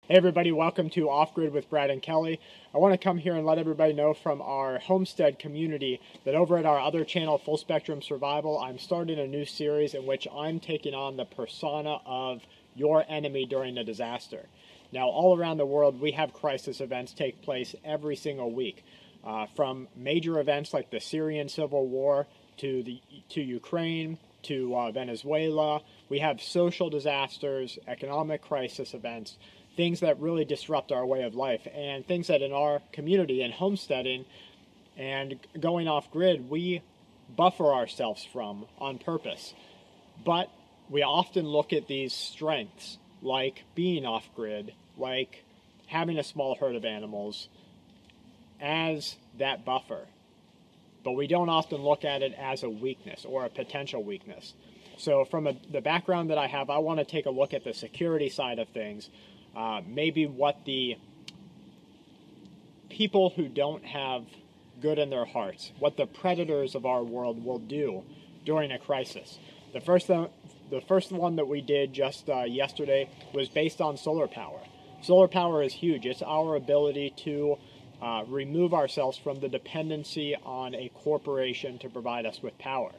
Hey everybody, welcome to Off Grid with Brad and Kelly. I want to come here and let everybody know from our homestead community that over at our other channel, Full Spectrum Survival, I'm starting a new series in which I'm taking on the persona of your enemy during a disaster. Now, all around the world, we have crisis events take place every single week. From major events like the Syrian civil war to Ukraine to Venezuela, we have social disasters, economic crisis events, things that really disrupt our way of life, and things that in our community and homesteading and going off grid, we buffer ourselves from on purpose. But we often look at these strengths, like being off grid, like having a small herd of animals, as that buffer. But we don't often look at it as a weakness or a potential weakness. So from the background that I have, I want to take a look at the security side of things. Maybe what the people who don't have good in their hearts, what the predators of our world will do during a crisis. The first one that we did just yesterday was based on solar power. Solar power is huge. It's our ability to remove ourselves from the dependency on a corporation to provide us with power.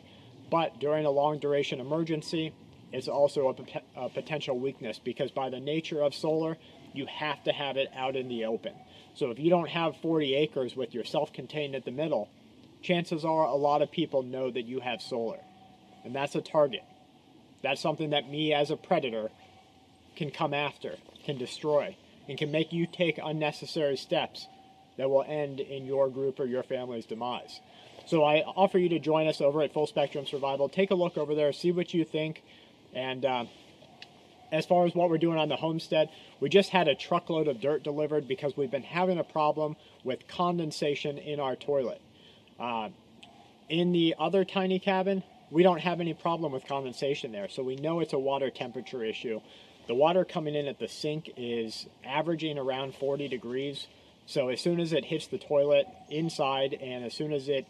But during a long duration emergency, it's also a potential weakness because by the nature of solar, you have to have it out in the open. So if you don't have 40 acres with your self-contained at the middle, chances are a lot of people know that you have solar. And that's a target. That's something that me as a predator can come after, can destroy, and can make you take unnecessary steps that will end in your group or your family's demise. So I offer you to join us over at Full Spectrum Survival. Take a look over there, see what you think. And as far as what we're doing on the homestead, we just had a truckload of dirt delivered because we've been having a problem with condensation in our toilet. In the other tiny cabin, we don't have any problem with condensation there, so we know it's a water temperature issue. The water coming in at the sink is averaging around 40 degrees, so as soon as it hits the toilet inside and as soon as it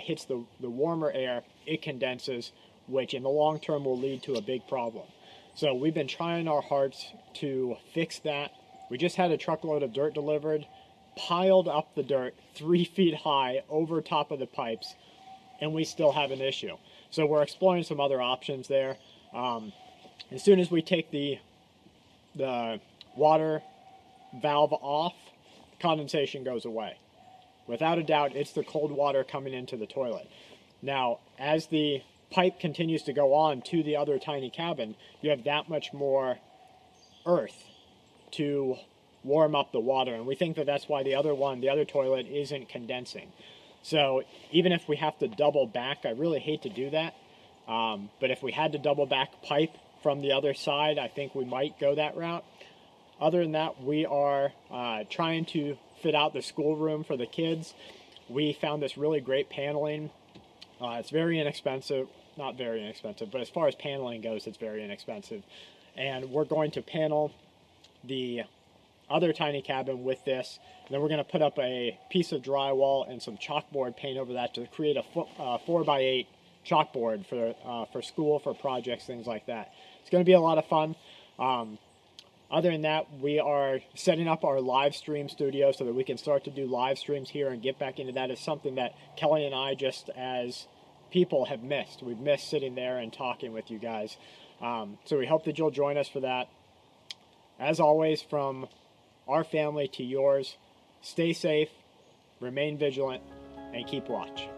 hits the warmer air, it condenses, which in the long term will lead to a big problem. So we've been trying our hearts to fix that. We just had a truckload of dirt delivered, piled up the dirt 3 feet high over top of the pipes, and we still have an issue. So we're exploring some other options there. As soon as we take the water valve off, condensation goes away. Without a doubt, it's the cold water coming into the toilet. Now, as the pipe continues to go on to the other tiny cabin, you have that much more earth to warm up the water, and we think that that's why the other toilet isn't condensing. So even if we have to double back, I really hate to do that, but if we had to double back pipe from the other side, I think we might go that route. Other than that, we are trying to fit out the schoolroom for the kids. We found this really great paneling. It's very inexpensive, not very inexpensive, but as far as paneling goes, it's very inexpensive. And we're going to panel the other tiny cabin with this. And then we're going to put up a piece of drywall and some chalkboard paint over that to create a 4x8 chalkboard for school, for projects, things like that. It's going to be a lot of fun. Other than that, we are setting up our live stream studio so that we can start to do live streams here and get back into that. It's something that Kelly and I, just as people, have missed. We've missed sitting there and talking with you guys. So we hope that you'll join us for that. As always, from our family to yours, stay safe, remain vigilant, and keep watch.